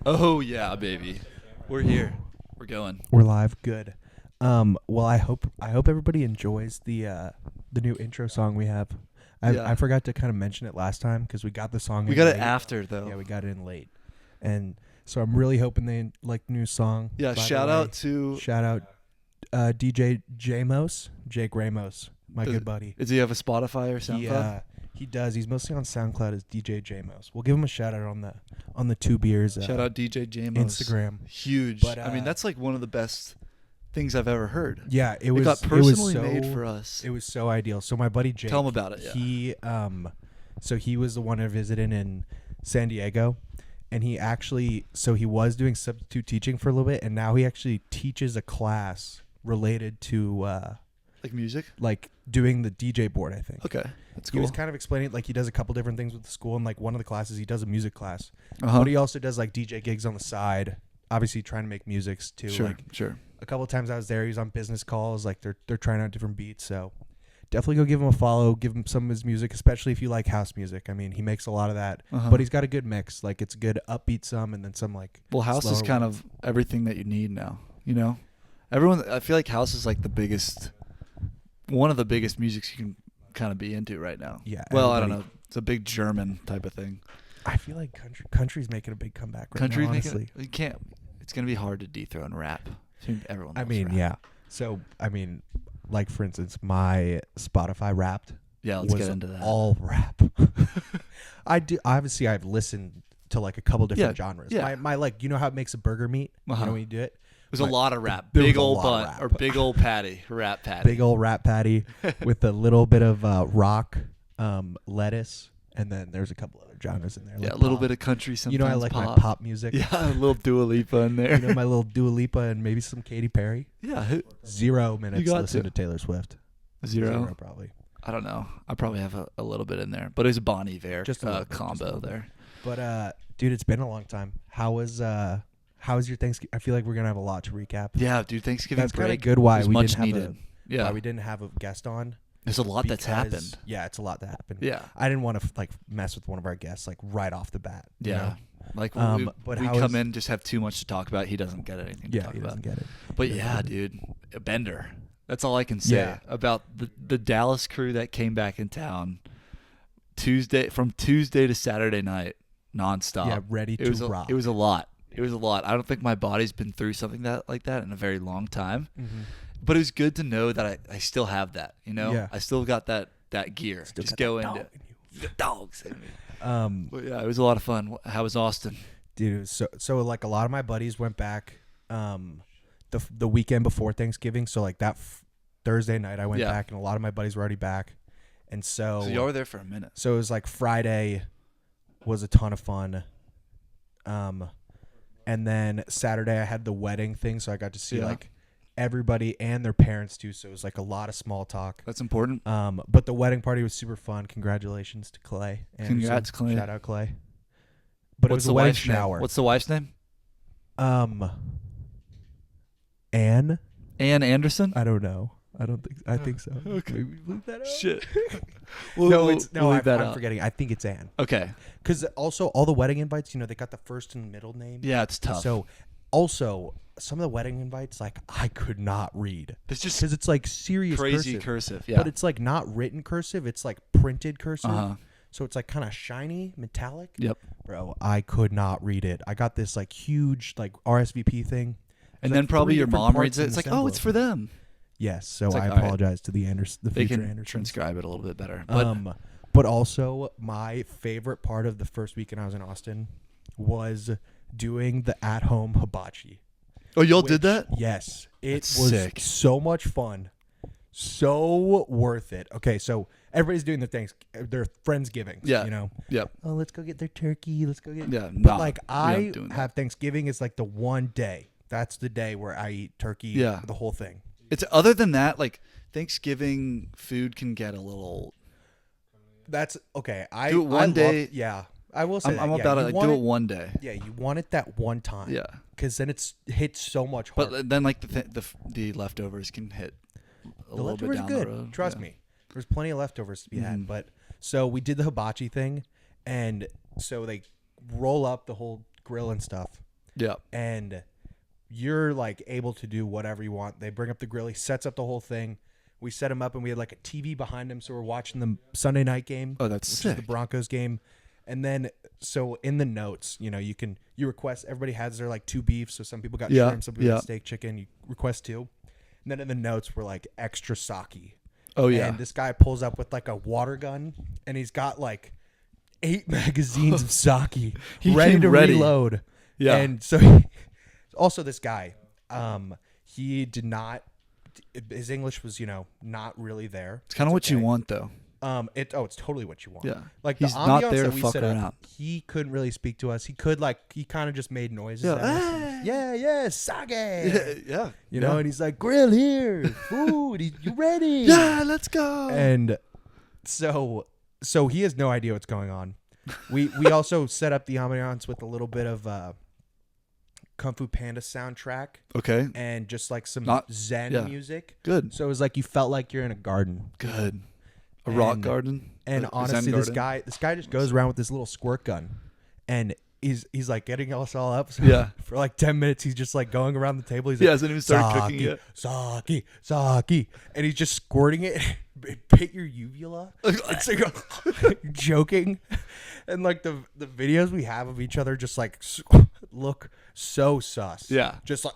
Oh yeah, baby. We're here. We're going. We're live. Good. Well, I hope everybody enjoys the new intro song we have. Yeah. I forgot to kind of mention it last time because we got the song. We in got it late. after though. Yeah, we got it in late, and so I'm really hoping they like the new song. Yeah. By Shout the way, out to. shout out DJ Jake Ramos, my Does- good buddy. Does he have a Spotify or SoundCloud? He does. He's mostly on SoundCloud as DJ Jamos. We'll give him a shout out on the Two Beers Shout out DJ Jamos. Instagram. Huge. But, I mean, that's like one of the best things I've ever heard. Yeah, it got was personally so, made for us. It was so ideal. So my buddy Jake, Tell him about it. Yeah. He was the one I visited in San Diego, and he was doing substitute teaching for a little bit, and now he actually teaches a class related to Like music. like doing the DJ board. I think. Okay, that's He cool. was kind of explaining like he does a couple different things with the school, and like one of the classes he does a music class, Uh-huh. but he also does like DJ gigs on the side. Obviously, trying to make musics too. Sure. Like Sure. a couple of times I was there, he was on business calls. Like they're trying out different beats. So definitely go give him a follow. Give him some of his music, especially if you like house music. I mean, he makes a lot of that, Uh-huh. but he's got a good mix. Like it's a good upbeat some, and then some like. Well, house is slower kind ones. of everything that you need now. You know, I feel like house is like one of the biggest musics you can kind of be into right now. Yeah. Well, I don't everybody- know. It's a big German type of thing. I feel like country's making a big comeback right now. Honestly, you can't. It's gonna be hard to dethrone rap. I think everyone. I loves mean, rap. yeah. So I mean, like for instance, my Spotify Wrapped Yeah, let's was get into that. all rap. I do. Obviously, I've listened to like a couple different genres. yeah. My like, you know how it makes a burger meat. You Uh-huh. know when you do it. There's a lot of rap. There was Big a old lot of butt rap. or big old patty. Rap patty. Big old rap patty with a little bit of rock, lettuce, and then there's a couple other genres in there. Yeah, like a little pop. bit of country. Sometimes You know, I like pop. my pop music. Yeah, a little Dua Lipa in there. You know, my little Dua Lipa and maybe some Katy Perry. Yeah, 0 minutes got listen to. to Taylor Swift. zero. Probably. I don't know. I probably have a little bit in there, but it was a Bon Iver Just a little bit, just a combo little bit. there. But dude, it's been a long time. How was your Thanksgiving? I feel like we're gonna have a lot to recap. Yeah, dude. Thanksgiving That's kind break of good. Why was we much didn't have needed. Yeah, why we didn't have a guest on. there's a lot that's because- happened. Yeah, it's a lot that happened. Yeah, I didn't want to like mess with one of our guests like right off the bat. you yeah. know? Like but we how come is- in, just have too much to talk about. He doesn't get anything to Yeah, talk he about. doesn't get it. But He doesn't yeah, get it. dude, a bender. That's all I can say Yeah. about the Dallas crew that came back in town from Tuesday to Saturday night, nonstop. Yeah, ready It to was rock. it was a lot. It was a lot. I don't think my body's been through something like that in a very long time. Mm-hmm. But it was good to know that I still have that. You know, Yeah. I still got that gear. Still Just got go that into dog in you. the dogs in me. Um, But yeah, it was a lot of fun. How was Austin? dude, it was so like a lot of my buddies went back the weekend before Thanksgiving. So like that Thursday night, I went Yeah. back, and a lot of my buddies were already back, and so So y'all were there for a minute. So it was like Friday was a ton of fun. And then Saturday I had the wedding thing, so I got to see Yeah. like everybody and their parents too. So it was like a lot of small talk. That's important. But the wedding party was super fun. Congratulations to Clay. Anderson. Congrats, Clay. Shout out Clay. But What's it was the a wedding wife's name? shower. What's the wife's name? Anne? Ann Anderson. I don't know. I think so. Okay. Maybe we leave that out. Shit. No, we'll leave that I'm out. forgetting. I think it's Anne. Okay. Because also all the wedding invites, they got the first and middle name. Yeah, it's tough. So also some of the wedding invites, like I could not read it's just because it's like serious crazy cursive. cursive. Yeah. But it's like not written cursive. It's like printed cursive. Uh-huh. So it's like kind of shiny, metallic. Yep. Bro, I could not read it. I got this like huge like RSVP thing. And It's then like probably 3 your different mom parts reads it. in It's the like, oh, it's envelope. for them. Yes. So It's like, I all right. apologize to the They future can Andersons. transcribe it a little bit better. But But also my favorite part of the first weekend I was in Austin was doing the at-home hibachi. oh, y'all did Which- that? Yes. It That's was sick. so much fun. So worth it. Okay, so everybody's doing their Friendsgivings. Yeah. Yep. Oh, let's go get their turkey. Let's go get. Yeah. But like we I don't do that. have Thanksgiving is like the one day. That's the day where I eat turkey. Yeah. The whole thing. It's other than that, like Thanksgiving food can get a little. That's okay. I Do it one I love- day. yeah, I will say. I'm that. about yeah, it. you Like, want do it one day. Yeah, you want it that one time. Yeah. Because then it hits so much harder. But then like the leftovers can hit a The little bit leftovers down are good. the road. Trust Yeah. me. There's plenty of leftovers to be had. Mhm. But so we did the hibachi thing, and so they roll up the whole grill and stuff, Yeah. And you're like able to do whatever you want. They bring up the grill. He sets up the whole thing. We set him up, and we had like a TV behind him, so we're watching the Sunday night game. Oh, that's which sick. is the Broncos game. And then, so in the notes, you know, you request. Everybody has their like 2 beefs. So some people got shrimp, some people got steak, chicken. You request 2, and then in the notes we're like extra sake. Oh yeah. And this guy pulls up with like a water gun, and he's got like 8 magazines of sake ready to reload. Yeah. And so also this guy, he did not. His English was, you know, not really there. It's kind of what you want, though. It's totally what you want. Yeah. Like he's the ambiance not there that to we fuck set around. up, he couldn't really speak to us. He kind of just made noises. Yeah. At us. Yeah, sake. Yeah. You know, and he's like, grill here, food. You ready? Yeah, let's go. And so he has no idea what's going on. We also set up the ambiance with a little bit of Kung Fu Panda soundtrack. Okay. And just like some Zen music. Good. So it was like you felt like you're in a garden. Good. A rock garden. And honestly, this guy just goes around with this little squirt gun, and he's like getting us all up. So Yeah. For like 10 minutes, he's just like going around the table. He's He like, hasn't even started cooking yet. Sake, and he's just squirting it. It hit your uvula. It's like joking, and like the videos we have of each other just like look so sus. Yeah. Just like,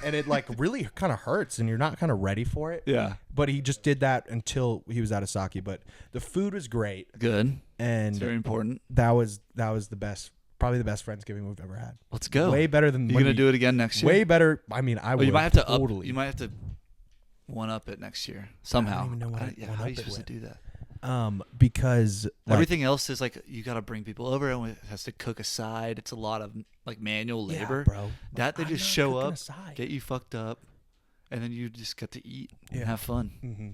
and it like really kind of hurts, and you're not kind of ready for it. Yeah. But he just did that until he was out of sake. But the food was great. Good. And it's very important. That was the best, probably the best Friendsgiving we've ever had. Let's go. Way better than you gonna do it again next year. Way better. I mean, I would. You might have to totally. You might have to one up it next year somehow. I don't even know what how are you supposed to do that? Because everything else is like you got to bring people over. Everyone has to cook a side. It's a lot of like manual labor, bro. That they just show up, get you fucked up, and then you just get to eat and have fun. Mm-hmm.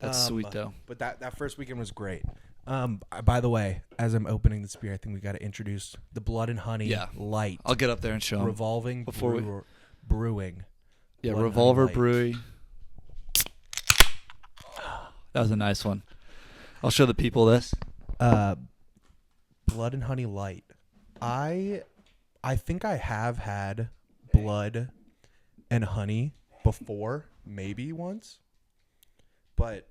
That's sweet though. But that first weekend was great. By the way, as I'm opening this beer, I think we got to introduce the Blood and Honey Light. I'll get up there and show them. Revolving Brewing. Yeah, Revolver Brewery. That was a nice one. I'll show the people this. Blood and Honey Light. I think I have had blood and honey before, maybe once. But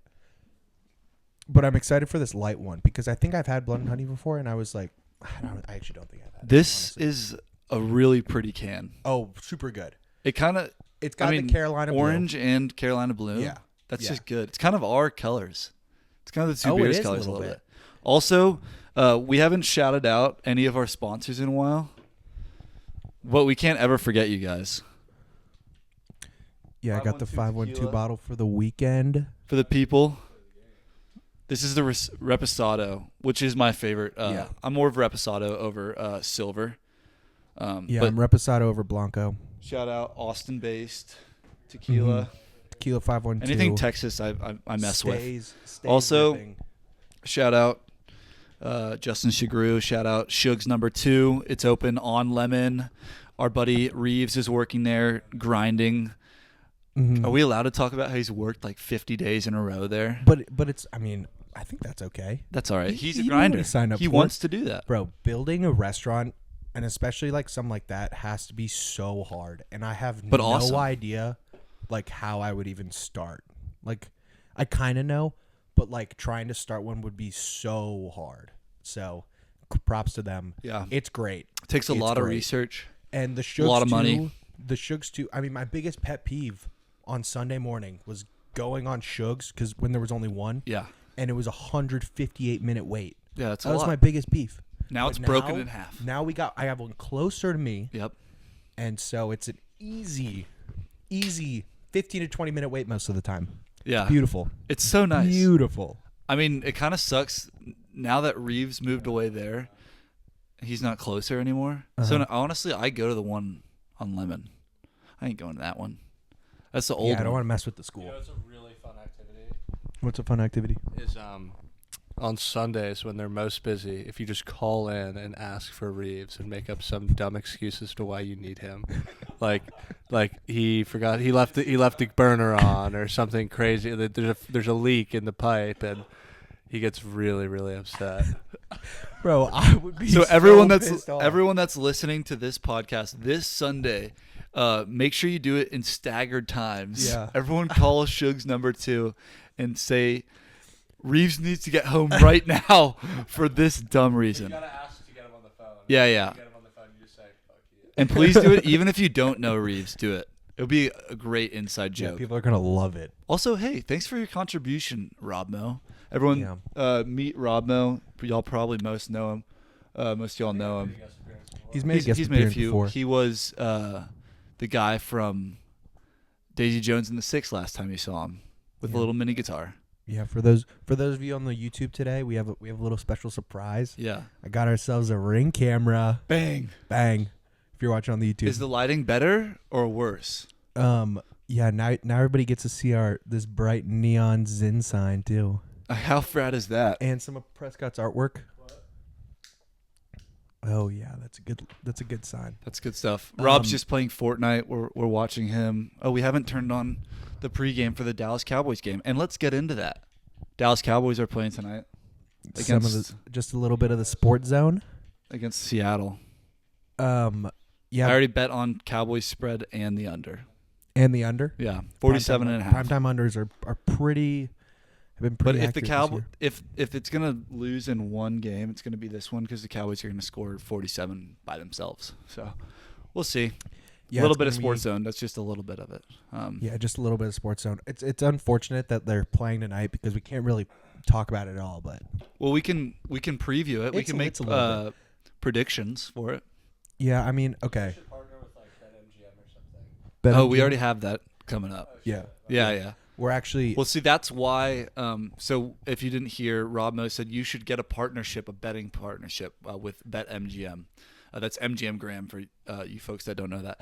I'm excited for this light one because I think I've had blood and honey before, and I was like, I actually don't think I've had it. This is a really pretty can. Oh, super good. It's got the Carolina orange blue. And Carolina blue. Yeah. That's just good. It's kind of our colors. It's kind of the two it beers is colors a little bit. Also, we haven't shouted out any of our sponsors in a while, but we can't ever forget you guys. Yeah, I got the 512 bottle for the weekend. For the people, this is the Reposado, which is my favorite. I'm more of Reposado over Silver. But I'm Reposado over Blanco. Shout out Austin-based tequila. Mm-hmm. Tequila 512. Anything Texas, I mess stays also, ripping. Shout out Justin Shagru. Shout out Shugs number 2. It's open on Lemon. Our buddy Reeves is working there, grinding. Mm-hmm. Are we allowed to talk about how he's worked like 50 days in a row there? But it's, I mean, I think that's okay. That's all right. He's a he grinder. He wants to do that. Bro, building a restaurant, and especially like something like that, has to be so hard. And I have no idea like how I would even start. Like, I kind of know, but like trying to start one would be so hard. So props to them. Yeah. It's great. It takes a lot of research. And the Shugs a lot of money. The Shugs too. I mean, my biggest pet peeve on Sunday morning was going on Shugs because when there was only one. Yeah. And it was a 158-minute wait. Yeah, that's a lot. That was my biggest beef. Now it's broken in half. Now I have one closer to me. Yep. And so it's an easy 15 to 20 minute wait most of the time. Yeah. Beautiful. It's so nice. Beautiful. I mean, it kind of sucks now that Reeves moved away there. He's not closer anymore. So honestly, I go to the one on Lemon. I ain't going to that one. That's the old one. I don't want to mess with the school. You know, it's a really fun activity. What's a fun activity? Is on Sundays when they're most busy, if you just call in and ask for Reeves and make up some dumb excuse as to why you need him, like he forgot he left the burner on or something crazy. There's a leak in the pipe, and he gets really, really upset. Bro, I would be So everyone pissed off. that's listening to this podcast this Sunday, make sure you do it in staggered times. Yeah. Everyone call Shug's number 2 and say Reeves needs to get home right now for this dumb reason. ask to get him on the phone. Yeah, yeah. Get him on the phone, you just say, fuck you. And please do it even if you don't know Reeves. Do it. It'll be a great inside Yeah, joke. people are gonna love it. Also, hey, thanks for your contribution, Rob Mo. Everyone, meet Rob Mo. Y'all probably most know him. Most of y'all know him. He's made a guest He's made a appearance few. before. He was the guy from Daisy Jones and the Six last time you saw him with a little mini guitar. Yeah, for those of you on the YouTube today, we have a little special surprise. Yeah. I got ourselves a Ring camera. Bang. Bang. If you're watching on the YouTube. Is the lighting better or worse? Yeah, now everybody gets to see this bright neon Zin sign too. How rad is that? And some of Prescott's artwork. Oh yeah, that's a good sign. That's good stuff. Rob's just playing Fortnite. We're watching him. Oh, we haven't turned on the pregame for the Dallas Cowboys game, and let's get into that. Dallas Cowboys are playing tonight Just a little bit of the sports zone. against Seattle. Yeah, I already bet on Cowboys spread and the under. and the under. Yeah, 47 and a half. Primetime unders have been But pretty. if the accurate this Cowboy, if it's gonna lose in one game, it's gonna be this one because the Cowboys are gonna score 47 by themselves. So we'll see. year. A little it's bit of gonna sports be- zone. That's just a little bit of it. Yeah, just a little bit of sports zone. It's unfortunate that they're playing tonight because we can't really talk about it all. But Well, we can preview it. We can make it's a little predictions for it. yeah, I mean, okay. should partner with like BetMGM or something. We already have that coming up. Yeah, Yeah. we're actually. Well, see, that's why. So if you didn't hear, Rob Mo said you should get a betting partnership with BetMGM. That's MGM Graham for you folks that don't know that.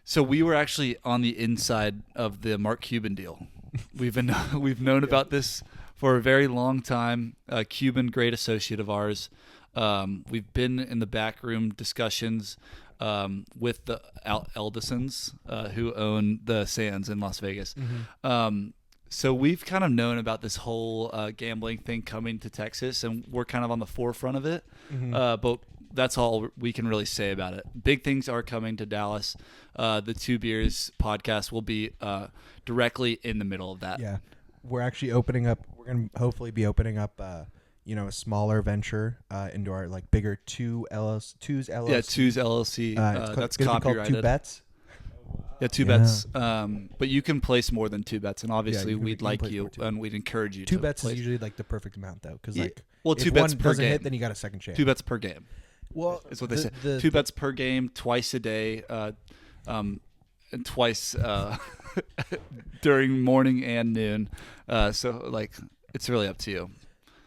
So we were actually on the inside of the Mark Cuban deal. We've known about this for a very long time. Cuban, great associate of ours. We've been in the backroom discussions with the Eldisons, who own the Sands in Las Vegas. So we've kind of known about this whole gambling thing coming to Texas, and we're kind of on the forefront of it. But that's all we can really say about it. Big things are coming to Dallas. The Two Beers podcast will be directly in the middle of that. Yeah, we're actually opening up. We're gonna hopefully be opening up. A smaller venture into our like bigger Two's LLC. Yeah, Two's LLC. That's gonna be called copyrighted. Two Bets. Yeah, two bets. But you can place more than two bets, and obviously you can we'd place like more you, than two. and we'd encourage you. Two to bets place. is usually like the perfect amount though, because Yeah. like Well, if two bets one per doesn't game. hit, then you got a second chance. 2 bets per game. Well, Is what they say. 2 bets per game, twice a day, and twice during morning and noon. So like, it's really up to you.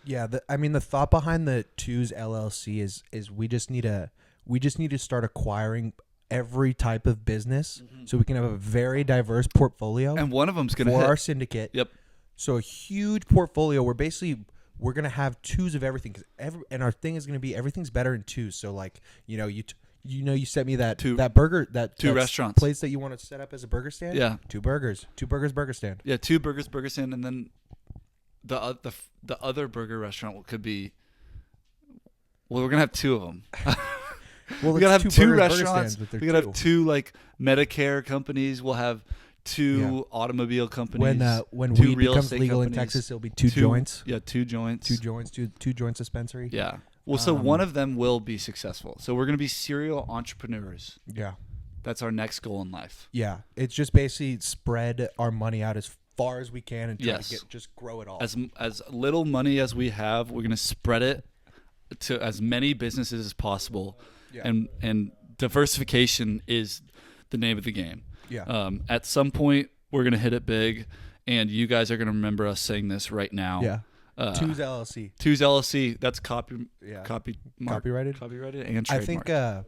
Yeah, the thought behind the Two's LLC is we just need to start acquiring every type of business so we can have a very diverse portfolio And one of them's gonna for hit. our syndicate. Yep. So a huge portfolio where basically we're gonna have twos of everything and our thing is gonna be everything's better in twos. So like you sent me that burger two restaurants place that you want to set up as a burger stand. Yeah. two burgers burger stand. Yeah, 2 burgers, burger stand, and then the other burger restaurant could be. Well, we're gonna have 2 of them. Well, we gotta have 2 burger restaurants. stands, but We gotta have 2 like Medicare companies. We'll have 2 automobile companies. When 2 weed real becomes estate legal in companies, Texas, it'll be 2 joints. Yeah, 2 joints. Two joints dispensary. Yeah. Well, so one of them will be successful. So we're gonna be serial entrepreneurs. Yeah. That's our next goal in life. Yeah. It's just basically spread our money out as far as we can and try Yes. to just grow it all. As little money as we have, we're gonna spread it to as many businesses as possible. Yeah. And diversification is the name of the game. Yeah. At some point, we're gonna hit it big, and you guys are gonna remember us saying this right now. Yeah. Two's LLC. Two's LLC. That's copyrighted and trademarked.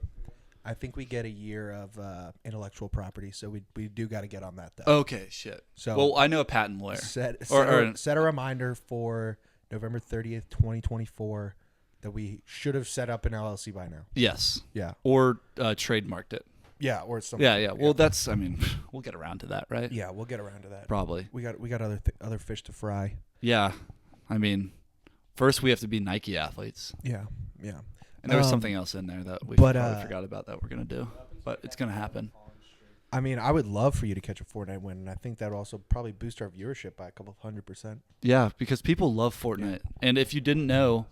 I think we get a year of intellectual property, so we do got to get on that though. Okay, shit. So well, I know a patent lawyer. Set Or- a reminder for November 30th, 2024, that we should have set up an LLC by now. Yes. Yeah. Or trademarked it. Yeah, or something. Yeah. Well, that's. I mean, we'll get around to that, right? Yeah, we'll get around to that. Probably. We got other fish to fry. Yeah. I mean, first we have to be Nike athletes. Yeah. And there was something else in there that we but, probably forgot about that we're going to do. But it's going to happen. I mean, I would love for you to catch a Fortnite win, and I think that would also probably boost our viewership by a couple of 100%. Yeah, because people love Fortnite. Yeah. And if you didn't know,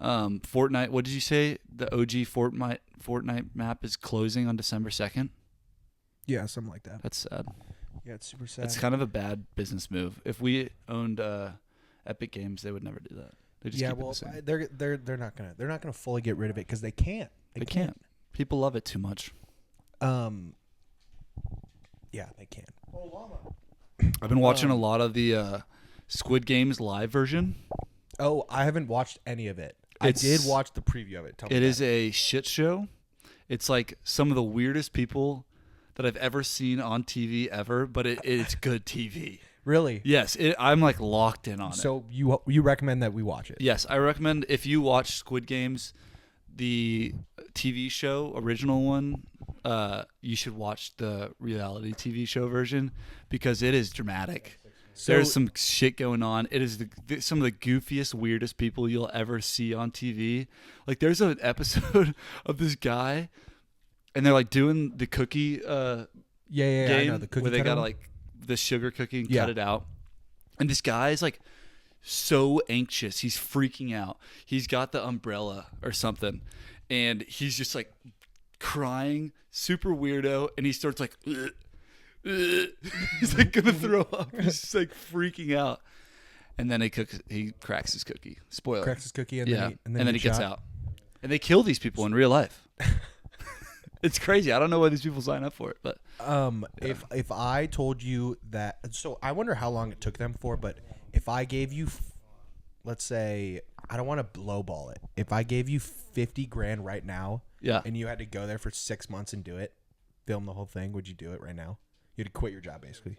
Fortnite, what did you say? The OG Fortnite map is closing on December 2nd? Yeah, something like that. That's sad. Yeah, it's super sad. It's kind of a bad business move. If we owned Epic Games, they would never do that. They just keep it the same. They're not gonna fully get rid of it because they can't. They can't. People love it too much. Yeah, they can. I've been watching a lot of the Squid Games live version. Oh, I haven't watched any of it. I did watch the preview of it. It is a shit show. It's like some of the weirdest people that I've ever seen on TV ever, but it's good TV. Really? Yes, I'm like locked in on it. So you recommend that we watch it? Yes, I recommend if you watch Squid Games, the TV show, original one, you should watch the reality TV show version because it is dramatic. So, there's some shit going on. It is some of the goofiest, weirdest people you'll ever see on TV. Like there's an episode of this guy, and they're like doing the cookie game I know, the cookie where they cutter gotta one? like the sugar cookie and cut it out. And this guy is like so anxious. He's freaking out. He's got the umbrella or something, and he's just like crying, super weirdo, and he starts like he's like gonna throw up. He's just like freaking out, and then he cracks his cookie. Spoiler. Cracks his cookie, and then he gets out, and they kill these people in real life. It's crazy. I don't know why these people sign up for it, but if I told you that, so I wonder how long it took them for. But if I gave you, let's say, I don't want to lowball it. If I gave you $50,000 right now, and you had to go there for 6 months and do it, film the whole thing, would you do it right now? You'd quit your job basically.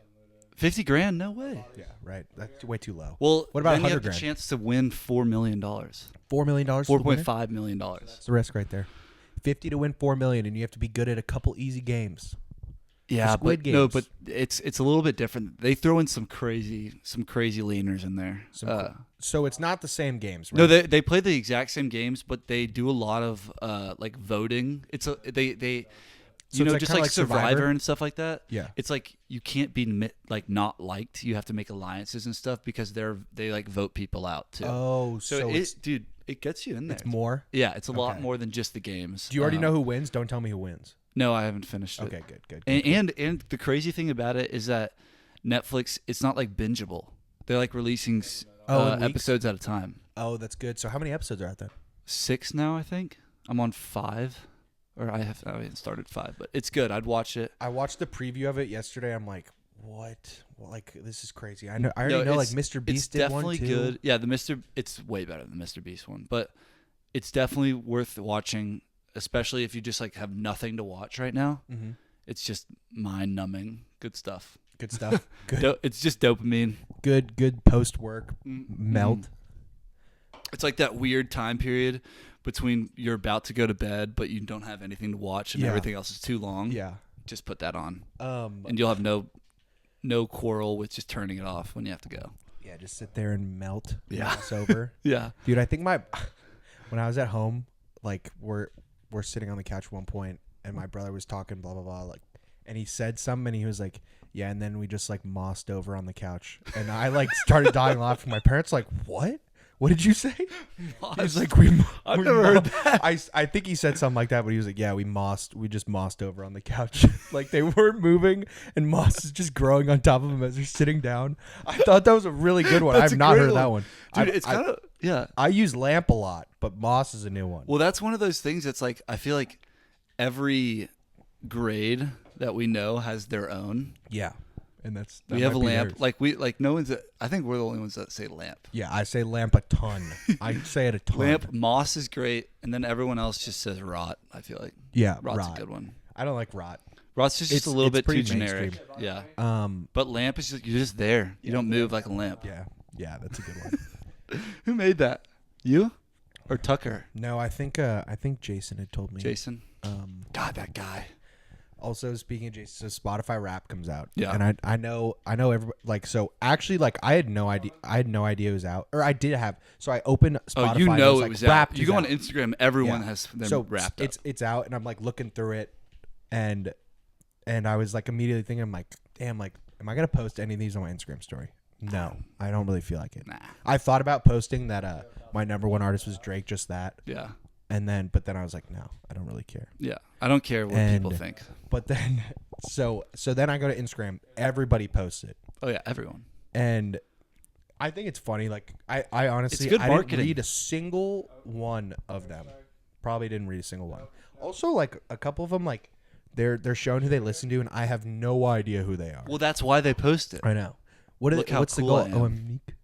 $50,000? No way. Yeah, right. That's way too low. Well, what about then you have the $100,000? chance to win $4 million. $4 million. $4.5 million. That's the risk right there. 50 to win 4 million, and you have to be good at a couple easy games. Yeah, Squid Games. No, but it's a little bit different. They throw in some crazy leaners in there. So it's not the same games, right? No, they play the exact same games, but they do a lot of like voting. It's they So it's like just kinda like like Survivor Survivor and stuff like that. Yeah. It's like you can't be like not liked. You have to make alliances and stuff because they like vote people out too. Oh, so it gets you in there. It's more? Yeah, it's a lot more than just the games. Do you already know who wins? Don't tell me who wins. No, I haven't finished it. Okay, good. And the crazy thing about it is that Netflix, it's not like bingeable. They're like releasing episodes at a time. Oh, that's good. So how many episodes are out then? 6 now, I think. I'm on 5. Or I haven't started 5, but it's good. I'd watch it. I watched the preview of it yesterday. I'm like, what? Well, like, this is crazy. I already know like Mr. Beast did one too. It's definitely good. Yeah, it's way better than the Mr. Beast one, but it's definitely worth watching, especially if you just like have nothing to watch right now. Mm-hmm. It's just mind-numbing. Good stuff. Good stuff. Good. It's just dopamine. Good post-work melt. It's like that weird time period between you're about to go to bed, but you don't have anything to watch and everything else is too long. Yeah. Just put that on. And you'll have no quarrel with just turning it off when you have to go. Yeah, just sit there and melt. Yeah. It's over. Yeah. Dude, I think when I was at home, like we're sitting on the couch at one point and my brother was talking blah blah blah, like, and he said something and he was like, yeah, and then we just like mossed over on the couch. And I like started dying laughing. My parents like, what? What did you say? He was like, I've never heard that. I think he said something like that, but he was like, yeah, we just mossed over on the couch. Like they weren't moving and moss is just growing on top of them as they're sitting down. I thought that was a really good one. I've not heard that one. Dude, it's kind of, yeah. I use lamp a lot, but moss is a new one. Well, that's one of those things that's like, I feel like every grade that we know has their own. Yeah. And that we have a lamp. Theirs. No one's. I think we're the only ones that say lamp. Yeah, I say lamp a ton. I say it a ton. Lamp, moss is great, and then everyone else just says rot. I feel like. Yeah, rot's rot. a good one. I don't like rot. Rot's just a little bit too generic. Mainstream. Yeah. But lamp is just, you're just there. You don't move like a lamp. Yeah, that's a good one. Who made that? You or Tucker? No, I think Jason had told me. Jason. God, that guy. Also, speaking of Jason, so Spotify Rap comes out. Yeah. And I know everybody, like, so actually, like, I had no idea it was out. Or I did have, so I opened Spotify. Oh, you and know like, it was Wrapped out. You is go on out. Instagram, everyone Yeah. has them So wrapped up. it's out, and I'm like looking through it, and I was like immediately thinking, I'm like, damn, like, am I gonna post any of these on my Instagram story? No, I don't really feel like it. Nah. I thought about posting that my number one artist was Drake, just that, Yeah. but then I was like, no, I don't really care. Yeah. I don't care what And- people think. But then, so then I go to Instagram, everybody posts it, Oh, yeah. Everyone. and I think it's funny. Like, I honestly, It's good I didn't marketing. read a single one of them. Probably didn't read a single one. Also, like, a couple of them, like, they're showing who they listen to, and I have no idea who they are. Well, that's why they post it. I know. What is Look how what's cool the I goal? am. Oh, I'm unique.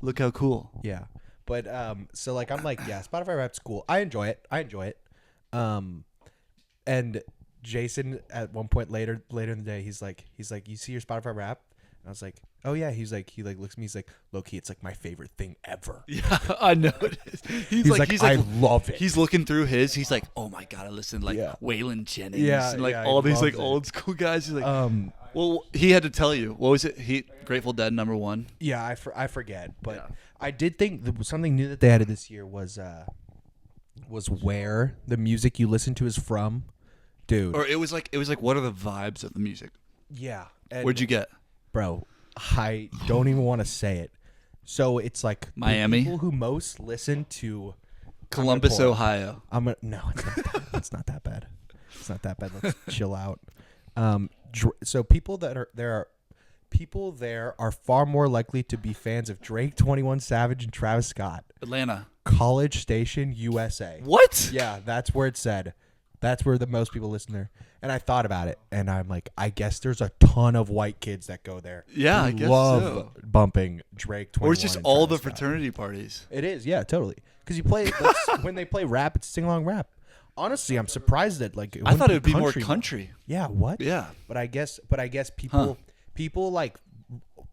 Look how cool. Yeah. But so like I'm like, yeah, Spotify Rap's cool. I enjoy it. And Jason at one point later in the day, he's like, you see your Spotify Rap? And I was like, oh yeah. He looks at me, he's like, low key, it's like my favorite thing ever. Yeah, I know it is. He's like, I love it. He's looking through his. He's like, oh my god, I listened to like Yeah. Waylon Jennings Yeah, and like yeah, all he these like loves it. old school guys. He's like, Um, well, he had to tell you. What was it? Grateful Dead #1. yeah, I forget, but Yeah. I did think something new that they added this year was where the music you listen to is from, dude. Or it was like what are the vibes of the music? Yeah. And Where'd you get? bro, I don't even want to say it. So it's like the Miami? people who most listen to Columbus, pull it. Ohio. No, it's not that. It's not that bad. It's not that bad. Let's chill out. So people there are far more likely to be fans of Drake, 21 Savage, and Travis Scott. Atlanta. College Station, USA. What? Yeah, that's where it said. That's where the most people listen there. And I thought about it, and I'm like, I guess there's a ton of white kids that go there. Yeah, who I guess love so. bumping Drake, 21, Or it's just and all the Travis Scott. fraternity parties. It is, yeah, totally. Because when they play rap, it's sing along rap. Honestly, I'm surprised that like I thought it would be more country. country. Yeah, what? Yeah. But I guess people like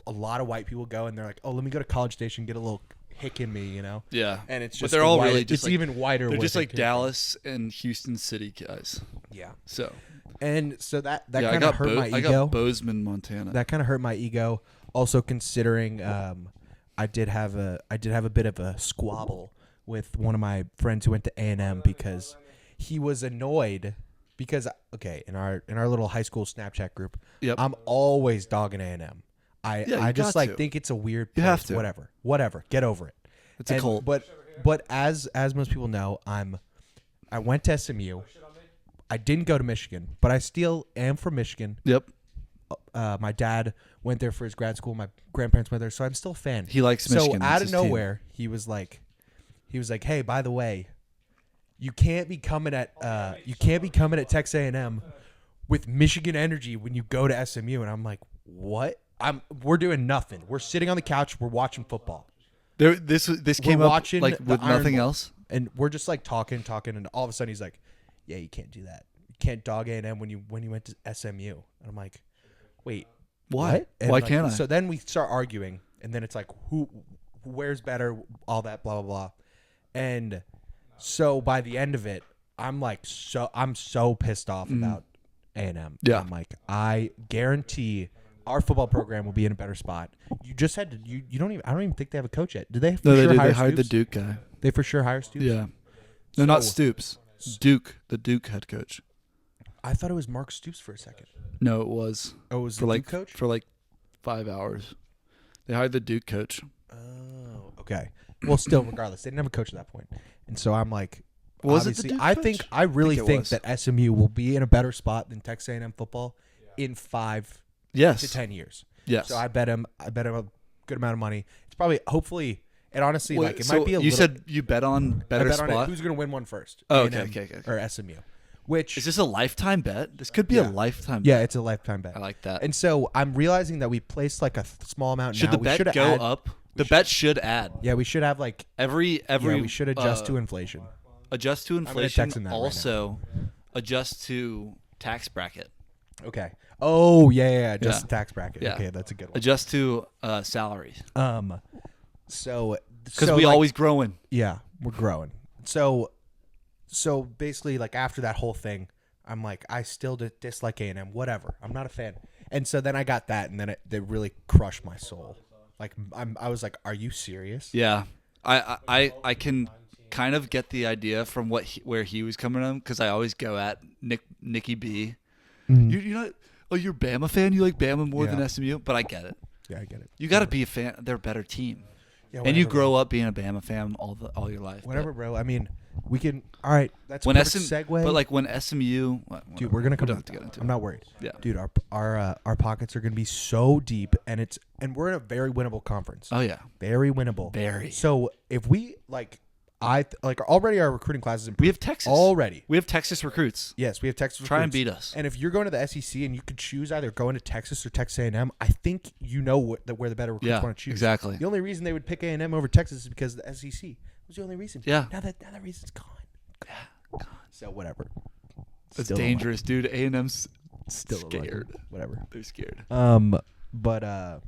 a lot of white people go and they're like, oh, let me go to College Station, get a little hick in me, you know? Yeah. And it's But just they're all white- really just it's like, even whiter. They're where just they like came from. Dallas and Houston City guys. Yeah. So And so that yeah, kind of hurt my I ego. got Bozeman, Montana. That kind of hurt my ego. Also considering I did have a bit of a squabble with one of my friends who went to A&M because he was annoyed because in our little high school Snapchat group, Yep. I'm always dogging A&M. Yeah, you I just got like to. think it's a weird You place. have to. Whatever. Get over it. It's a cult. But as most people know, I went to SMU. I didn't go to Michigan, but I still am from Michigan. Yep. My dad went there for his grad school. My grandparents went there, so I'm still a fan. He likes So Michigan. out That's of his team. nowhere, he was like, "Hey, by the way, you can't be coming at Texas A&M with Michigan energy when you go to SMU." And I'm like, "What? We're doing nothing. We're sitting on the couch. We're watching football, This came up watching like the with Iron nothing Bowl. else. and we're just like talking, and all of a sudden he's like, "Yeah, you can't do that. You can't dog A&M when you went to SMU." And I'm like, "Wait, Why? what? And Why like, can't I? So then we start arguing, and then it's like, who wears better, all that, blah, blah, blah. And so by the end of it, I'm so pissed off about A&M. Yeah. I'm like, I guarantee our football program will be in a better spot. You just had to, I don't even think they have a coach yet. Did they for No, they sure did. hire They hired the Stoops? Duke guy. They for sure hire Stoops? Yeah. No, not So- Stoops. Duke, the Duke head coach. I thought it was Mark Stoops for a second. No, it was Oh, it was for the like Duke coach? for like 5 hours. They hired the Duke coach. Oh, okay. Well, still, regardless, they didn't have a coach at that point, and so I'm like, Was it the obviously, Duke I coach? think I really it think was. that SMU will be in a better spot than Texas A&M football in 5 Yes. to 10 years. Yes. So I bet him a good amount of money. It's probably, hopefully, and honestly, Wait, like it so might be a you little. said you bet on I better bet on it. spot. Who's going to win one first? Oh, A&M okay. Or SMU. Which Is this a lifetime bet? This could be Yeah. a lifetime yeah, bet. it's a lifetime bet. I like that. And so I'm realizing that we placed like a small amount. Should now. the We bet shoulda go add- up? The bet should add. Yeah, we should have like Every we should adjust to inflation. adjust to gonna inflation. text him that right now. Also adjust to tax bracket. Okay. Oh yeah, just Yeah. the tax bracket. Yeah. Okay, that's a good one. Adjust to salaries. So Because we always growing. yeah, we're growing. So basically, like after that whole thing, I'm like, I still dislike A&M. Whatever. I'm not a fan. And so then I got that, and then it really crushed my soul. Like I was like, are you serious? Yeah, I can kind of get the idea from where he was coming from, because I always go at Nicky B. You're not. Oh, you're a Bama fan. You like Bama more than SMU, but I get it. Yeah, I get it. You got to be a fan. They're a better team. Yeah, and you whatever, grow bro. up being a Bama fan all your life. Whatever, bro. I mean, we can. All right, that's When a perfect segue. But like when SMU, dude, we're gonna come. We don't have to get into I'm it. not worried. Yeah, dude, our pockets are gonna be so deep, and we're in a very winnable conference. Oh yeah, Very winnable. very. So if we already our recruiting classes improved. We have Texas already. We have Texas recruits. Yes, we have Texas. Try and recruits. beat us. And if you're going to the SEC and you could choose either going to Texas or Texas A&M, I think you know where the better recruits want to choose. Exactly. The only reason they would pick A&M over Texas is because the SEC was the only reason. Yeah. Now that reason's gone. Yeah. So whatever. It's Still don't dangerous, dude. A&M's Still don't like scared. it. Whatever. They're scared. But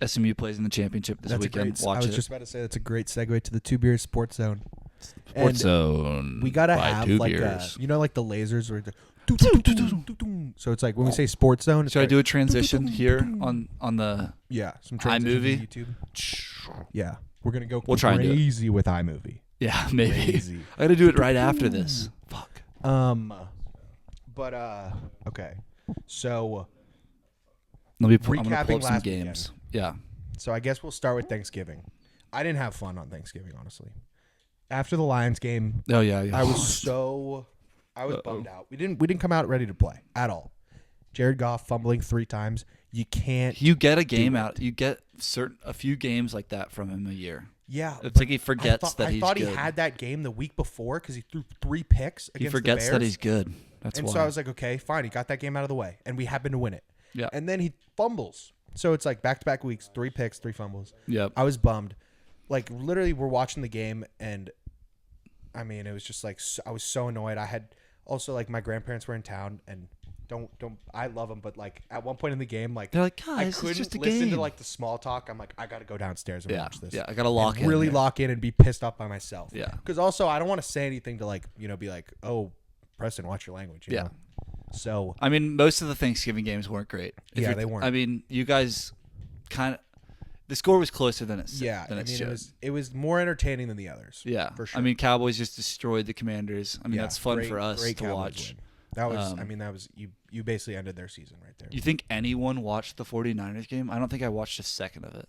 SMU plays in the championship this that's weekend. I Watch was it. just about to say that's a great segue to the Two Beers Sports Zone. Sports Zone. We gotta by have Two like Beers. like the lasers where so it's like when we say Sports Zone. It's Should I like, do a transition here on the some transition iMovie? to YouTube? Yeah, we're gonna go We'll try and do it. crazy with iMovie. Yeah, maybe. Crazy. I gotta do it right after this. Fuck. But okay. So Let me. I'm gonna Recapping pull up some last games. Yeah. I guess we'll start with Thanksgiving. I didn't have fun on Thanksgiving, honestly. After the Lions game, Oh yeah. I was bummed out. We didn't come out ready to play at all. Jared Goff fumbling 3 times. You can't. You get a game out. You get a few games like that from him a year. Yeah, It's like he forgets that I he's thought good. he had that game the week before because he threw 3 picks against He forgets the that Bears. he's good. That's And why. so I was like, okay, fine. He got that game out of the way, and we happened to win it. Yeah. And then he fumbles. So it's like back-to-back weeks, 3 picks, 3 fumbles. Yep. I was bummed. Like, literally, we're watching the game, and, I mean, it was just like, I was so annoyed. I had also, like, my grandparents were in town, and I love them, but, like, at one point in the game, like, They're like, I guys, it's couldn't just a listen to, game. like, the small talk. I'm like, I got to go downstairs and watch this. Yeah. I gotta lock And in. really there. lock in and be pissed off by myself. Yeah. Because also, I don't want to say anything to, like, be like, oh, Preston, watch your language. You know? So I mean, most of the Thanksgiving games weren't great. Yeah, they weren't. I mean, you guys kind of. The score was closer than it. yeah, Than I it mean, should. it was more entertaining than the others. Yeah, for sure. I mean, Cowboys just destroyed the Commanders. I mean, Yeah, that's fun great- for us great to Cowboys watch. win. That was, I mean, that was you basically ended their season right there. You think anyone watched the 49ers game? I don't think I watched a second of it.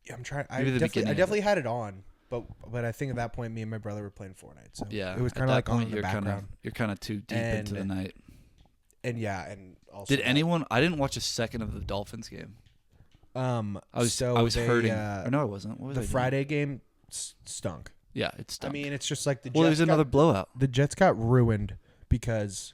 Yeah, I'm trying. I Maybe the beginning of definitely had it on, but I think at that point, me and my brother were playing Fortnite, so Yeah, it was at kind of that like on point, in the background. You're kind of too deep into the And- night. And yeah, and also Did anyone? I didn't watch a second of the Dolphins game. I I was hurting. Or no, I wasn't. What was the I doing? Friday game stunk. Yeah, it stunk. I mean, it's just like the well, Jets there's another blowout. the Jets got ruined because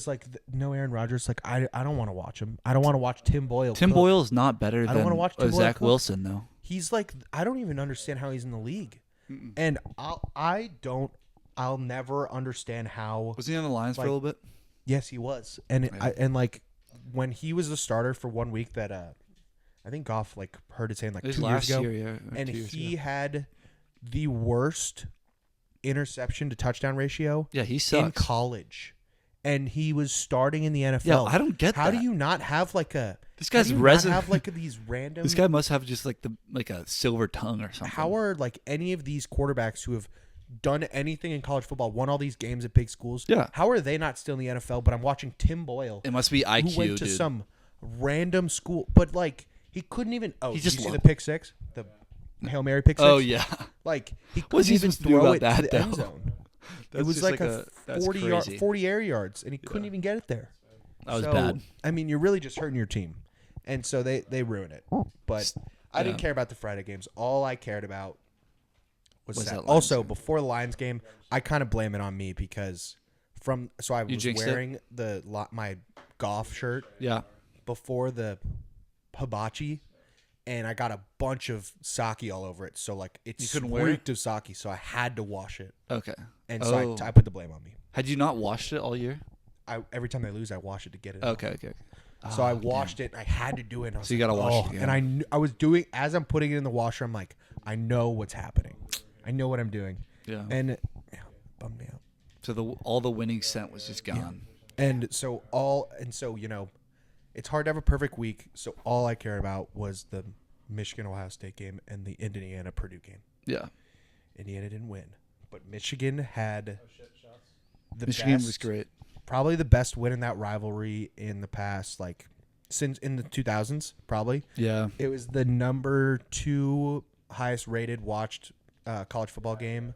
like no Aaron Rodgers. Like I don't want to watch him. I don't want to watch Tim Boyle. Tim cook. Boyle is not better I than don't wanna watch Tim Boyle Zach cook. Wilson, though. He's like I don't even understand how he's in the league, and I'll never understand how. Was he on the Lions for a Like, little bit? Yes, he was, and Yeah. and like when he was the starter for 1 week, that I think Goff like heard it saying like It was 2 last years ago, year, yeah. or and 2 years he ago. had the worst interception to touchdown ratio Yeah, he in sucks. college, and he was starting in the NFL. Yeah, I don't get How that. do you not have like a This guy's how do you not resin- have like these random? This guy must have just like a silver tongue or something. How are like any of these quarterbacks who have done anything in college football, won all these games at big schools? Yeah. How are they not still in the NFL? But I'm watching Tim Boyle, It must be IQ, who went to dude. some random school, but like he couldn't even. Oh, He did just you see lo- the pick six, the Hail Mary pick six. Oh yeah, Like he couldn't What's he even supposed to do throw about it that, to the end though? zone. It That's was just like that's 40 crazy. air yards, and he couldn't even get it there. That was So, bad. I mean, you're really just hurting your team, and so they ruin it. But I didn't care about the Friday games. All I cared about was Was that. that Lions Also, game. before the Lions game, I kind of blame it on me because I was jinxed it? wearing my golf shirt Yeah. before the Hibachi, and I got a bunch of sake all over it. So like it You couldn't wear it? reeked of sake, so I had to wash it, Okay. and so Oh. I put the blame on me. Had you not washed it all year? Every time they lose, I wash it to get it. off. Okay. So I Oh, washed it. And I had to do it. And I was So you gotta like, wash oh. it again. And I was doing as I'm putting it in the washer. I'm like, I know what's happening. I know what I'm doing. Yeah. And yeah, bummed me out. So all the winning scent was just gone. And so it's hard to have a perfect week. So all I care about was the Michigan-Ohio State game and the Indiana-Purdue game. Yeah. Indiana didn't win, but Michigan had Michigan was great. Probably the best win in that rivalry in the past, like since in the 2000s, probably. Yeah. It was the number 2 highest rated watched college football game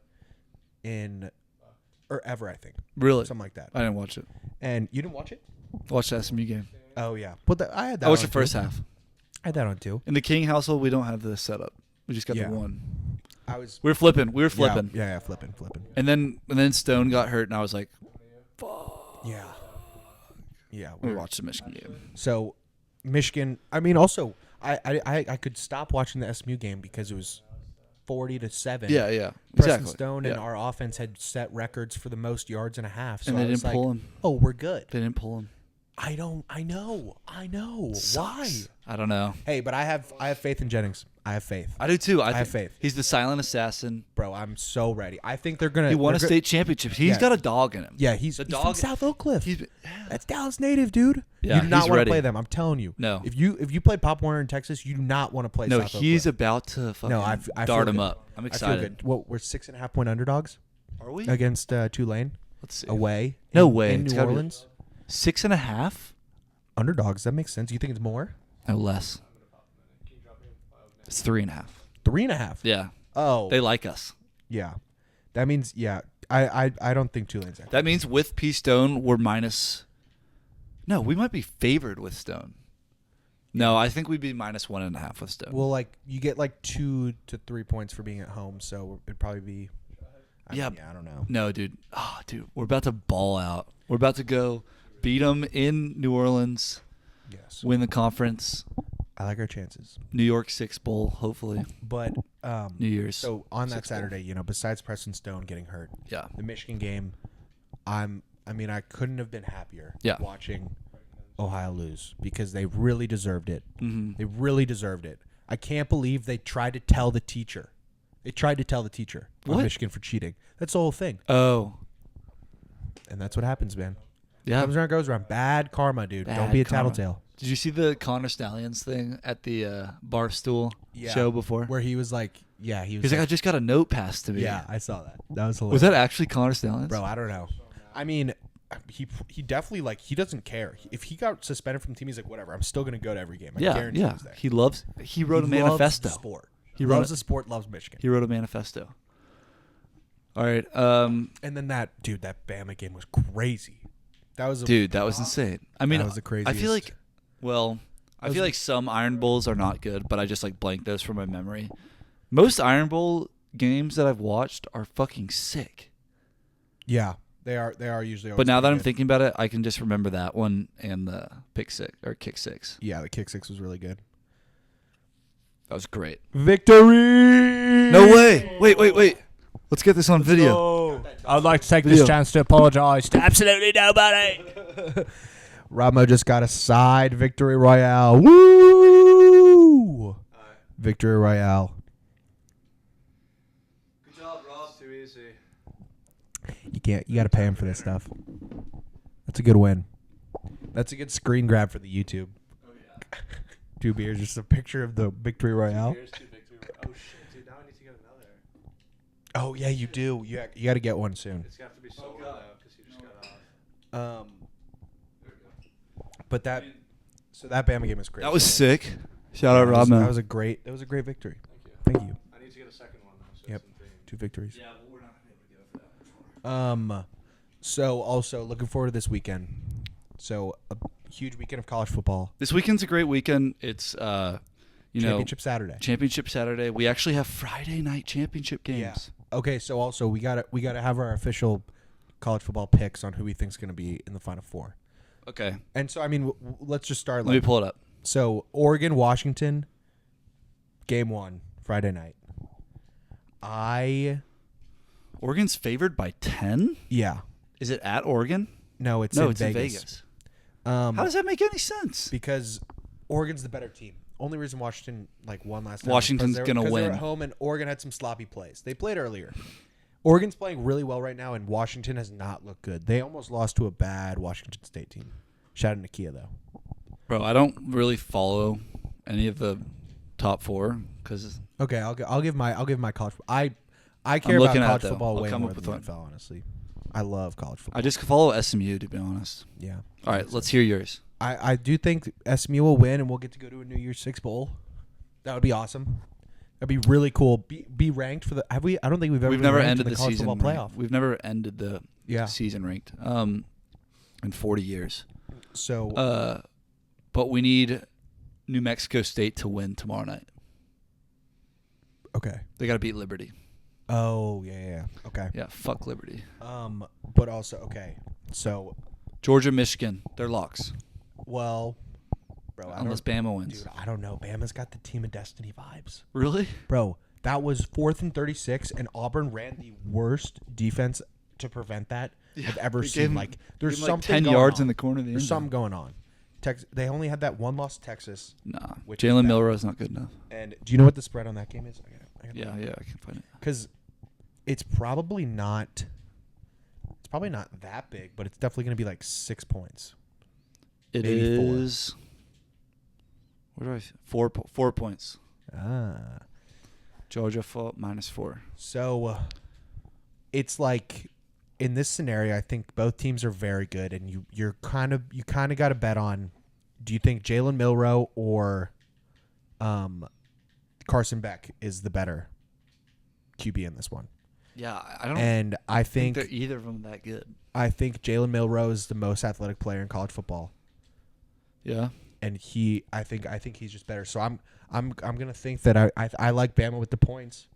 ever, I think. Really? Something like that. I didn't watch it. And you didn't watch it? I watched the SMU game. Oh, yeah. But I had that I watched on the first too. half. I had that on too. In the King household, we don't have the setup. We just got Yeah. the one. We were flipping. We were flipping. Yeah, flipping. And then Stone got hurt, and I was like, Yeah. Yeah. we watched the Michigan game. So, Michigan, I mean, also, I could stop watching the SMU game because it was 40-7. Yeah, yeah. Preston Exactly. Stone yeah. and our offense had set records for the most yards and a half. So And they I was didn't pull him. oh, we're good. They didn't pull him. I know. Why? Sucks. I don't know. Hey, but I have faith in Jennings. I have faith. I do too. I have think faith. He's the silent assassin. Bro, I'm so ready. I think they're going to. He won a state championship. He's Yeah. got a dog in him. Yeah, he's the from dog. South Oak Cliff. He's, That's Dallas native, dude. Yeah, you do not he's want to ready. play them. I'm telling you. No. If you played Pop Warner in Texas, you do not want to play no, South Oak he's Cliff. about to fucking I dart feel him good. up. I'm I feel excited. good. Well, we're 6.5 point underdogs Are we? against Tulane Let's see. away. No way. In It's New gotta be- Orleans. 6.5? Underdogs. That makes sense. You think it's more? No less. It's 3.5. 3.5. Yeah. Oh, They like us. yeah. That means I don't think Tulane's actually. That means with P Stone, we're minus. No, we might be favored with Stone. No, I think we'd be minus 1.5 with Stone. Well, like you get like 2 to 3 points for being at home, so it'd probably be. I don't know. No, dude. Oh, dude, we're about to ball out. We're about to go beat them in New Orleans, Yes, win the conference, I like our chances, New York 6 Bowl, hopefully. but New Year's. So on that 6 Bowl. Saturday, besides Preston Stone getting hurt, Yeah. the Michigan game, I couldn't have been happier Yeah. watching Ohio lose because they really deserved it. Mm-hmm. They really deserved it. I can't believe they tried to tell the teacher. They tried to tell the teacher on What? Michigan for cheating. That's the whole thing. Oh. And that's what happens, man. Yeah. Comes around, goes around. Bad karma, dude. Don't Bad be a karma. tattletale. Did you see the Connor Stallions thing at the Barstool show before? Where he was like, he was He's like, I just got a note passed to me. yeah, I saw that. That was hilarious. Was that actually Connor Stallions? Bro, I don't know. I mean, he definitely he doesn't care. If he got suspended from the team, he's like, whatever. I'm still gonna go to every game. I guarantee he's there. He loves. He wrote a He loves manifesto. the sport. He He wrote loves a- the sport. Loves Michigan. He wrote a manifesto. All right, And then that Bama game was crazy. That was dude, that was insane. I mean, That was the I feel craziest. like, well, I feel like some Iron Bowls are not good, but I just like blank those from my memory. Most Iron Bowl games that I've watched are fucking sick. Yeah, they are usually. But now that I'm good. thinking about it, I can just remember that one and the kick six. Yeah, the kick six was really good. That was great. Victory! No way! Wait! Let's get this on video. I would like to take Video. this chance to apologize to absolutely nobody. Ramo just got a side victory royale. Woo! Victory royale. Good job, Rob. Too easy. You got to pay him for this stuff. That's a good win. That's a good screen grab for the YouTube. Oh yeah. 2 beers, just a picture of the victory royale. Here's two victory. Oh shit, dude! Now I need to get another. Oh yeah, you do. You got to get one soon. It's gonna have to be sold though, because he just got off. But that Bama game was great. That was sick. Shout out Rob. That was a great victory. Thank you. I need to get a second one though. So Yep. it's in theme. 2 victories. Yeah, well, we're not gonna be able to go for that. So also looking forward to this weekend. So a huge weekend of college football. This weekend's a great weekend. It's Championship Saturday. Championship Saturday. We actually have Friday night championship games. Okay, so also we gotta have our official college football picks on who we think's gonna be in the Final Four. Okay. And so I mean, let's just start. Let me pull it up. So Oregon, Washington, game 1, Friday night. Oregon's favored by 10? Yeah. Is it at Oregon? No, it's No, in it's Vegas. in Vegas. How How does that make any sense? Because Oregon's the better team. Only reason Washington won last time. Washington's was gonna because they were win. at home, and Oregon had some sloppy plays. They played earlier. Oregon's playing really well right now, and Washington has not looked good. They almost lost to a bad Washington State team. Shout out to Nakia, though. Bro, I don't really follow any of the top 4 because Okay, I'll give my college. I I'm care about looking at college it, though. football I'll way come more up with than one. NFL. Honestly, I love college football. I just follow SMU, to be honest. Yeah. All right, let's hear yours. I do think SMU will win, and we'll get to go to a New Year's Six bowl. That would be awesome. That'd be really cool. Be ranked for the. Have we? I don't think we've ever. We've been never ranked ended in the college season football ranked. playoff. We've never ended the Yeah. season ranked. In 40 years. So. But we need New Mexico State to win tomorrow night. Okay. They got to beat Liberty. Oh yeah. Okay. Yeah, fuck Liberty. But also okay. So, Georgia, Michigan, they're locks. well, bro, Unless Bama wins. dude, I don't know. Bama's got the team of destiny vibes, Really? bro. That was 4th and 36, and Auburn ran the worst defense to prevent that I've ever They seen. gave 'em- Like, there's gave 'em something 10 going yards on. in the corner of the end There's zone. something going on. They only had that one loss to Texas. Nah. Which is Jalen bad. Milroe's not good enough. And do you know what the spread on that game is? Yeah, I can find it. Because it's probably not. It's probably not that big, but it's definitely going to be like 6 points. It Maybe 4. is. What do I? 4 points. Ah. Georgia -4. So it's like in this scenario, I think both teams are very good, and you kind of got to bet on. Do you think Jalen Milroe or Carson Beck is the better QB in this one? Yeah, I don't And I think think they're either of them that good. I think Jalen Milroe is the most athletic player in college football, Yeah. and I think he's just better. So I'm gonna think that I like Bama with the points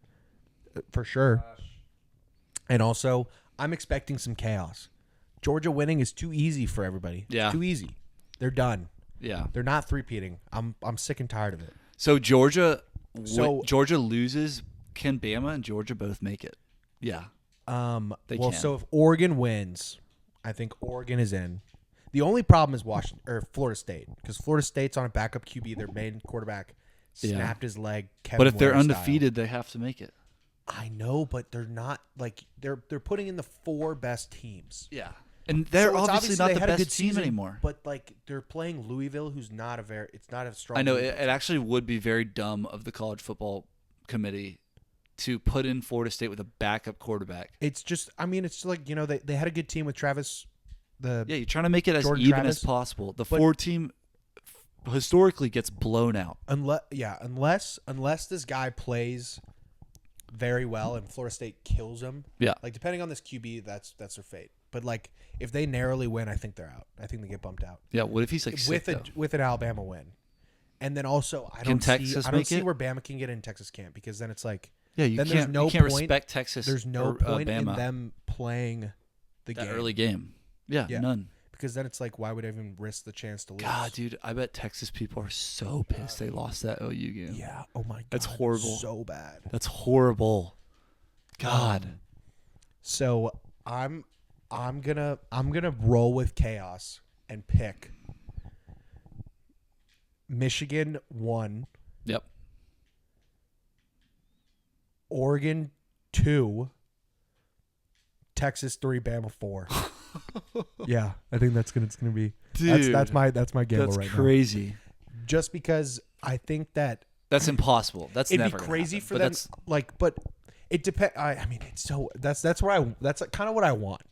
for sure, and also I'm expecting some chaos. Georgia winning is too easy for everybody. Yeah. Too easy. They're done. Yeah. They're not three-peating. I'm sick and tired of it. So Georgia So- loses. Can Bama and Georgia both make it? Yeah. They can. So if Oregon wins, I think Oregon is in. The only problem is Washington or Florida State, because Florida State's on a backup QB. Their main quarterback snapped his leg. But if they're Ware style. undefeated, they have to make it. I know, but they're not like they're putting in the 4 best teams. Yeah. And they're So it's obviously not they the had a good best team season, anymore. But like they're playing Louisville, who's not it's not a strong. I know it, Louisville it actually would be very dumb of the college football committee to put in Florida State with a backup quarterback. It's just, I mean, it's like, they had a good team with Travis. Yeah, you're trying to make it as Jordan even Travis. as possible. The But- 4 team historically gets blown out. Unless this guy plays very well and Florida State kills him. Yeah. Like depending on this QB, that's their fate. But like if they narrowly win, I think they're out. I think they get bumped out Yeah, what if he's like with sick, though? with an Alabama win. And then also I Can don't Texas see I don't make see it? where Bama can get in, Texas can't, because then it's like Yeah, you then can't, there's no you can't point- respect Texas. there's no or, point in Bama, them playing the that game early game. Yeah, Yeah. none. because then it's like why would I even risk the chance to lose? God, dude, I bet Texas people are so pissed they lost that OU game. Yeah. Oh my god. That's horrible. So bad. That's horrible. God. So I'm gonna roll with chaos and pick Michigan 1, Yep. Oregon 2, Texas 3, Bama 4. Yeah, I think it's gonna be Dude, that's my gamble That's right crazy. now. Just because I think that That's impossible. That's it'd never be gonna crazy happen. for But them. that's- Like, but it depends. I mean, it's so that's kind of what I want.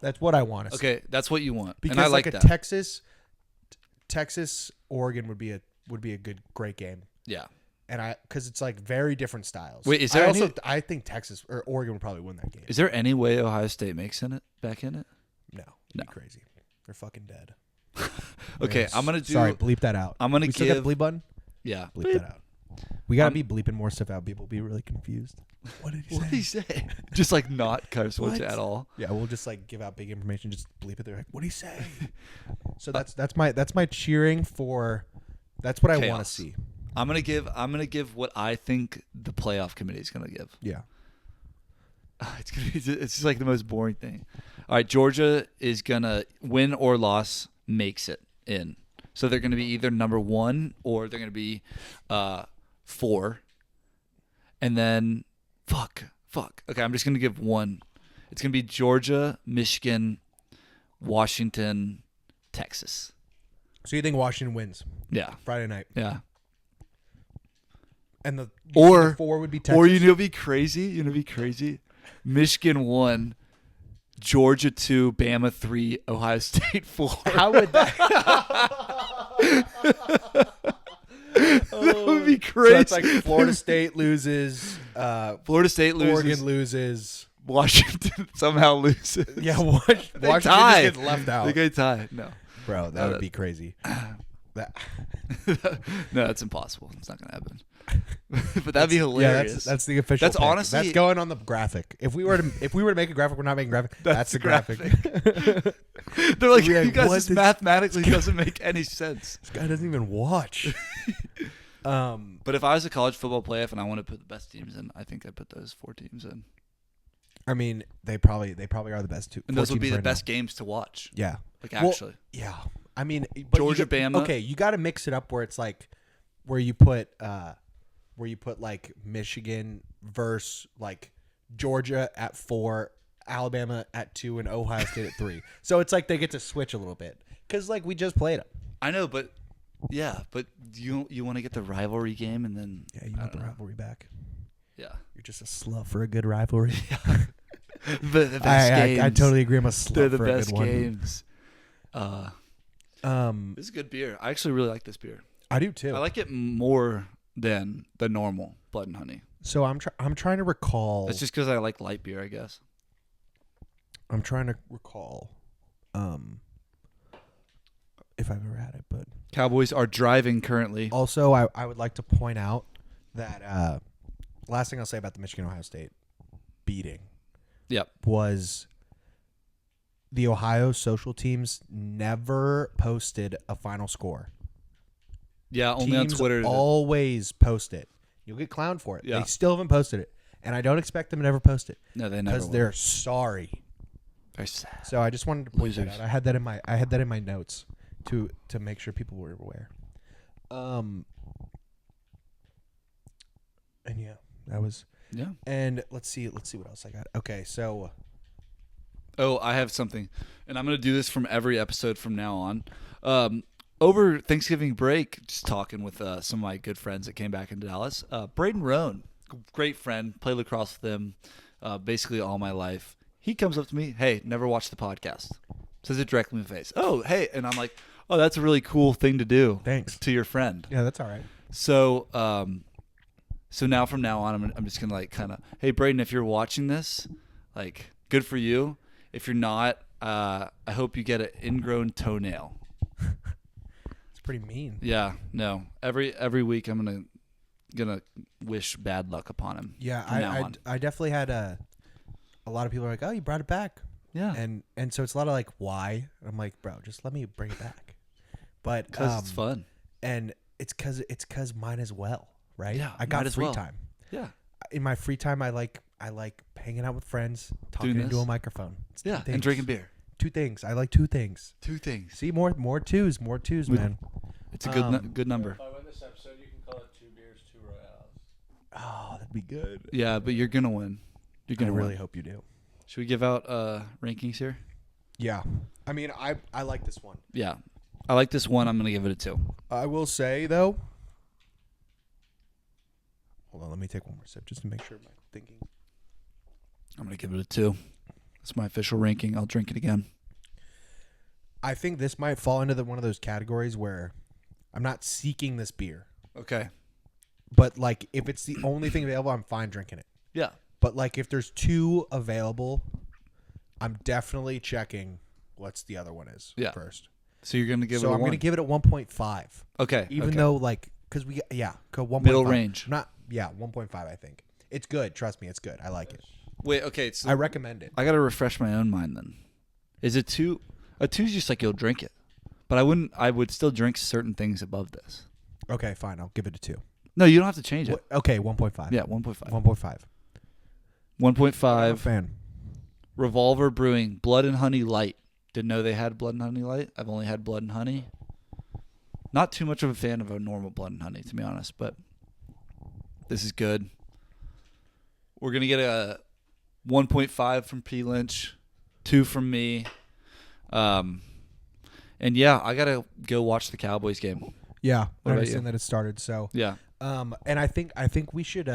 That's what I want to see. Okay, that's what you want, Because and I like a that. Texas Oregon would be a great game, Yeah. and because it's like very different styles. Wait, is there any- I think Texas or Oregon would probably win that game. Is there any way Ohio State makes back in it? No, it'd No. be crazy. They're fucking dead. Okay, Yes. I'm gonna do. Sorry, bleep that out. I'm gonna we still got give. the bleep button. Yeah. Bleep that out. We gotta I'm- be bleeping more stuff out. People will be really confused. What did he What say? did he say? Just like not curse words What? at all. Yeah, we'll just like give out big information. Just bleep it. They're like, "What did he say?" So that's my cheering for. That's what I want to Chaos. see. I'm gonna give what I think the playoff committee is gonna give. Yeah. It's just like the most boring thing. All right, Georgia is gonna win or loss makes it in. So they're gonna be either number 1 or they're gonna be 4. And then Fuck. Okay, I'm just gonna give one. It's gonna be Georgia, Michigan, Washington, Texas. So you think Washington wins Yeah. Friday night? Yeah. And the Or 4 would be Texas. Or you know, be crazy. You know, be crazy. Michigan 1, Georgia 2, Bama 3, Ohio State 4. How would that? That would be So crazy. it's like Florida State loses. Florida State loses. Oregon loses. Washington somehow loses. Yeah, Washington They just tie. gets left out. They get tied. No. Bro, that would be crazy. That, No, that's impossible. It's not gonna happen. But that'd be hilarious. Yeah, that's the official. That's pick. honestly- that's going on the graphic. If we were to make a graphic, we're not making a graphic. That's the graphic. They're like, Yeah, you guys, what this is- mathematically doesn't make any sense. This guy doesn't even watch. But if I was a college football playoff and I want to put the best teams in, I think I put those 4 teams in, I mean, they probably are the best two. and 4 those will be teams the right best games to watch. now. Yeah. Like Well, actually, yeah. I mean, but Georgia, you, Bama. Okay, you got to mix it up where it's like where you put like Michigan versus like Georgia at 4, Alabama at 2, and Ohio State at 3. So it's like they get to switch a little bit because like we just played them. I know, but yeah, but you want to get the rivalry game, and then Yeah, you want the rivalry back. yeah, You're just a slut for a good rivalry. the best games. I totally agree. I'm a slut They're the for a best good one. games. This is good beer. I actually really like this beer. I do too. I like it more than the normal Blood and Honey. So I'm trying to recall. That's just because I like light beer, I guess. I'm trying to recall if I've ever had it, but Cowboys are driving currently. also I would like to point out that last thing I'll say about the Michigan Ohio State beating Yep. was the Ohio social teams never posted a final score. Yeah, only on Teams Twitter. always post it. You'll get clowned for it. Yeah. They still haven't posted it, and I don't expect them to ever post it No, they never because will. they're sorry. Very sad. So I just wanted to point that Losers. out. I had that in my notes to make sure people were aware. And yeah, that was. Yeah. And let's see what else I got. Okay, so Oh, I have something, and I'm gonna do this from every episode from now on. Over Thanksgiving break, just talking with some of my good friends that came back in Dallas. Braden Roan, great friend, played lacrosse with him basically all my life. He comes up to me, hey, never watched the podcast. Says it directly in the face. Oh, hey, and I'm like, oh, that's a really cool thing to do. Thanks. To your friend. yeah, that's all right. So, so now from now on, I'm just gonna like kind of, hey, Braden, if you're watching this, like, good for you. If you're not, I hope you get an ingrown toenail. It's pretty mean. Yeah, no. Every week I'm gonna wish bad luck upon him. Yeah, from now on. I definitely had a lot of people are like, oh, you brought it back. Yeah, And so it's a lot of like, why? And I'm like, bro, just let me bring it back. But because it's fun. And it's cause mine as well, right? Yeah, I got might as free well. time. Yeah, In my free time, I like hanging out with friends, talking Doing into this? a microphone. It's two yeah, things. and drinking beer. 2 things. I like 2 things. 2 things. See, more twos, man. It's a good good number. If I win this episode, you can call it 2 beers, 2 royales. Oh, that'd be good. Yeah, but you're gonna win. You're I gonna really win. hope you do. Should we give out rankings here? Yeah. I mean, I like this one. Yeah, I like this one. I'm gonna give it a 2. I will say though. Hold on, let me take one more sip just to make sure my thinking. I'm gonna give it a 2. That's my official ranking. I'll drink it again. I think this might fall into one of those categories where I'm not seeking this beer, Okay. but like if it's the only thing available, I'm fine drinking it. Yeah. But like if there's 2 available, I'm definitely checking what's the other one is Yeah. first. So you're gonna give So it a I'm 1. gonna give it a 1.5, Okay. even okay. though like because we 1.5. Middle range. Not 1.5. I think it's good. Trust me, it's good. I like it. Wait. Okay. So I recommend it. I gotta refresh my own mind then. Is it 2? A 2's just like you'll drink it, but I would still drink certain things above this. Okay, fine. I'll give it a 2. No, you don't have to change it. Okay, 1.5. Yeah, 1.5. 1.5. 1.5. I'm a fan. Revolver Brewing Blood and Honey Light. Didn't know they had Blood and Honey Light. I've only had Blood and Honey. Not too much of a fan of a normal Blood and Honey, to be honest, but this is good. We're gonna get a 1.5 from P Lynch, 2 from me. And yeah, I gotta go watch the Cowboys game. Yeah, I What about understand you? that it started. So Yeah. and I think we should.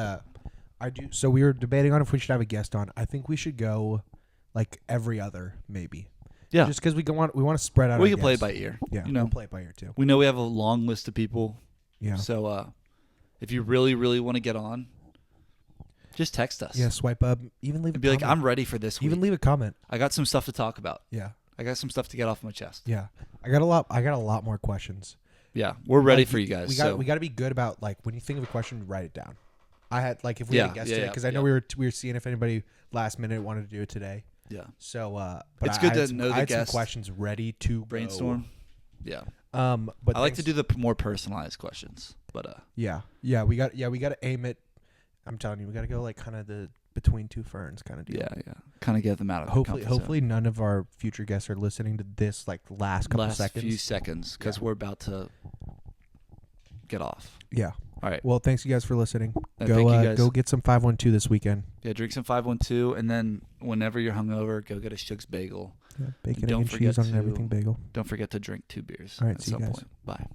So we were debating on if we should have a guest on. I think we should go like every other maybe. Yeah. Just because we want to spread out. We our can play it guests. by ear. Yeah, You know, we'll play it by ear too. we know we have a long list of people. Yeah. So if you really, really want to get on, just text us. Yeah, swipe up. Even leave a And be like, comment. I'm ready for this week. Even leave a comment. I got some stuff to talk about. Yeah. I got some stuff to get off my chest. Yeah. I got a lot more questions. Yeah, we're ready Like, for you guys. We got to be good about like when you think of a question, write it down. I had like if we had a guest today because I know we were seeing if anybody last minute wanted to do it today. Yeah. So but It's good I had to know the I had some guest. questions ready to Brainstorm. go. Yeah. But I like to do the more personalized questions. But yeah, we got to aim it. I'm telling you, we got to go like kind of the between two ferns kind of deal. yeah. Kind of get them out of the comfort Hopefully zone. none of our future guests are listening to this like last couple seconds. Few seconds because we're about to get off. Yeah. All right. Well, thanks you guys for listening. Thank you guys. Go get some 512 this weekend. Yeah, drink some 512, and then whenever you're hungover, go get a Shug's bagel. Yeah, bacon, Don't egg, and cheese forget on to- everything bagel. Don't forget to drink 2 beers All right, at see you some guys. point. Bye.